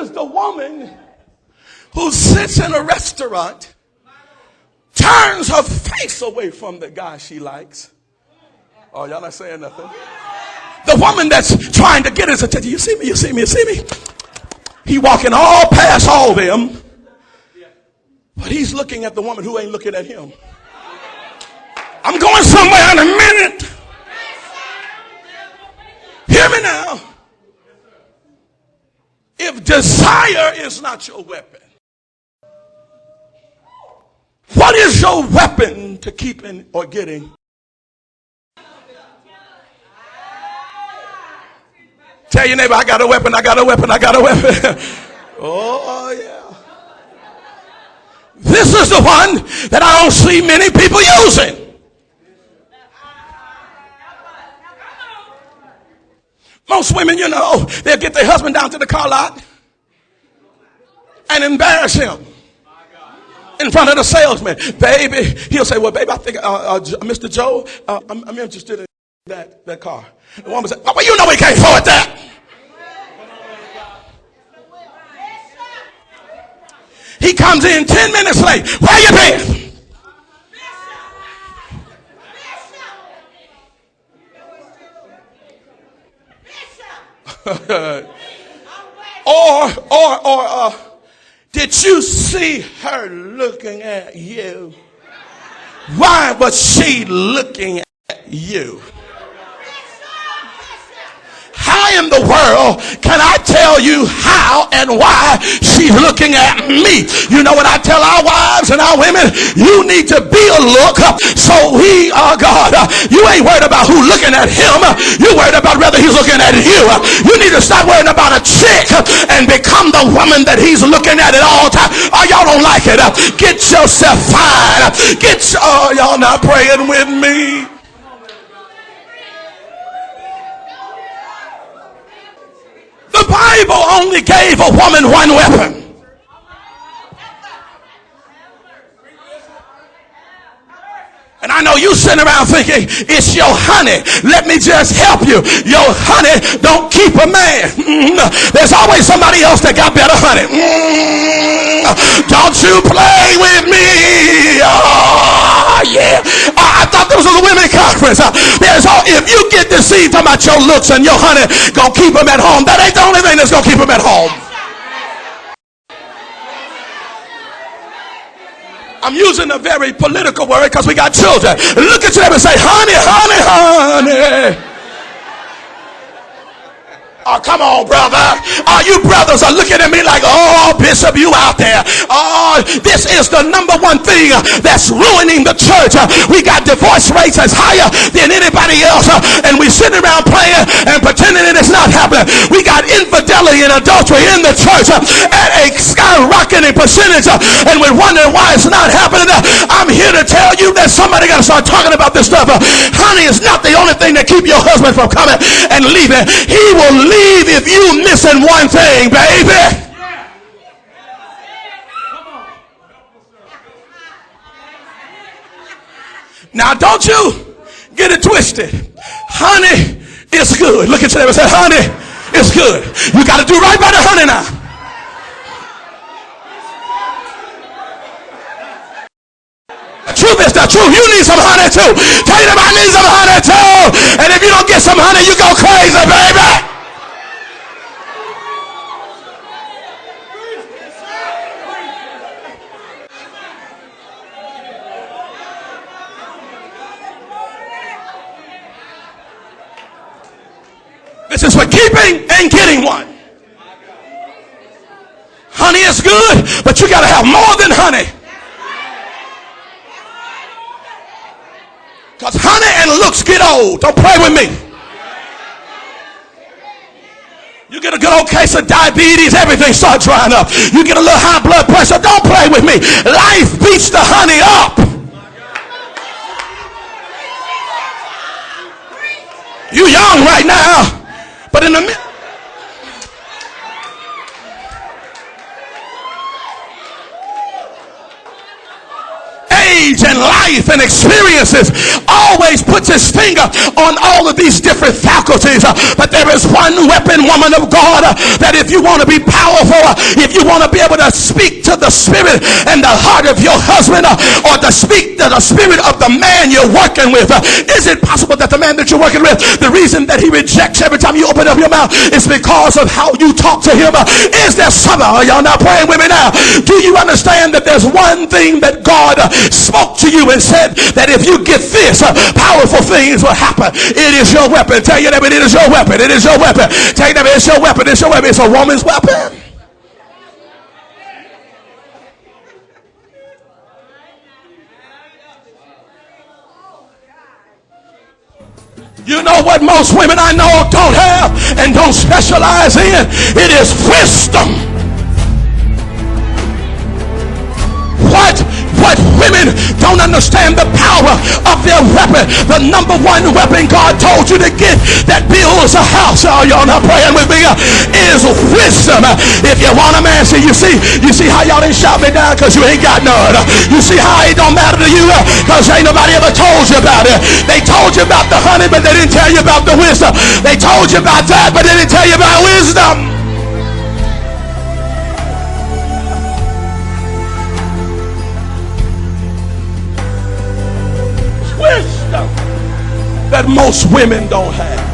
is the woman who sits in a restaurant, turns her face away from the guy she likes. Oh, y'all not saying nothing. The woman that's trying to get his attention. You see me, you see me, you see me. He walking all past all them, but he's looking at the woman who ain't looking at him. I'm going somewhere in a minute. Hear me now. If desire is not your weapon, what is your weapon to keeping or getting? Tell your neighbor, I got a weapon, I got a weapon, I got a weapon. Oh, yeah. This is the one that I don't see many people using. Most women, you know, they'll get their husband down to the car lot and embarrass him in front of the salesman. Baby, he'll say, well, baby, I think, Mr. Joe, I'm interested in that car. The woman said, oh, well, you know we can't afford that. He comes in 10 minutes late. Where you been? or did you see her looking at you? Why was she looking at you? How in the world can I tell you how and why she's looking at me? You know what I tell our wives and our women? You need to be a look. So we are God. You ain't worried about who looking at him. You're worried about whether he's looking at you. You need to stop worrying about a chick and become the woman that he's looking at all times. Oh, y'all don't like it. Get yourself fine. Y'all not praying with me. The Bible only gave a woman one weapon. And I know you sitting around thinking, it's your honey. Let me just help you. Your honey don't keep a man. There's always somebody else that got better honey. Don't you play with me. Oh, yeah. I thought this was a women's conference. If you get deceived talking about your looks and your honey gonna keep them at home, that ain't the only thing that's gonna keep them at home. I'm using a very political word because we got children. Look at them and say, honey, honey, honey. Oh, come on, brother. You brothers are looking at me like, oh, Bishop, you out there. Oh, this is the number one thing that's ruining the church. We got divorce rates that's higher than anybody else. And we sitting around playing and pretending that it's not happening. We got infidelity and adultery in the church at a skyrocketing percentage. And we're wondering why it's not happening. I'm here to tell you that somebody got to start talking about this stuff. Honey is not the only thing that keep your husband from coming and leaving. He will leave if you missing one thing, baby. Now don't you get it twisted. Honey is good. Look at you and say, honey is good. You got to do right by the honey now. The truth is the truth. You need some honey too. Tell them I need some honey too. And if you don't get some honey, you go crazy, baby. This is for keeping and getting one. Honey is good, but you got to have more than honey. Because honey and looks get old. Don't play with me. You get a good old case of diabetes, everything starts drying up. You get a little high blood pressure. Don't play with me. Life beats the honey up. You young right now. But in the middle, age and life and experiences always puts his finger on all of these different faculties. But there is one weapon, woman of God, that if you want to be powerful, if you want to be able to speak to the spirit and the heart of your husband, or to speak to the spirit of the man you're working with, is it possible that the man that you're working with, the reason that he rejects every time you open up your mouth is because of how you talk to him? Is there something? Are y'all not praying with me now? Do you understand that there's one thing that God spoke to you and said that if you get this, powerful things will happen? It is your weapon. Tell you that it is your weapon. It is your weapon. Tell you that it's your weapon. It's your weapon. It's a woman's weapon. You know what most women I know don't have and don't specialize in? It is wisdom. What women don't understand the power of their weapon. The number one weapon God told you to get that builds a house, oh, y'all not praying with me, is wisdom. If you want a man, you see how y'all didn't shout me down because you ain't got none. You see how it don't matter to you because ain't nobody ever told you about it. They told you about the honey, but they didn't tell you about the wisdom. They told you about that, but they didn't tell you about wisdom. Wisdom that most women don't have.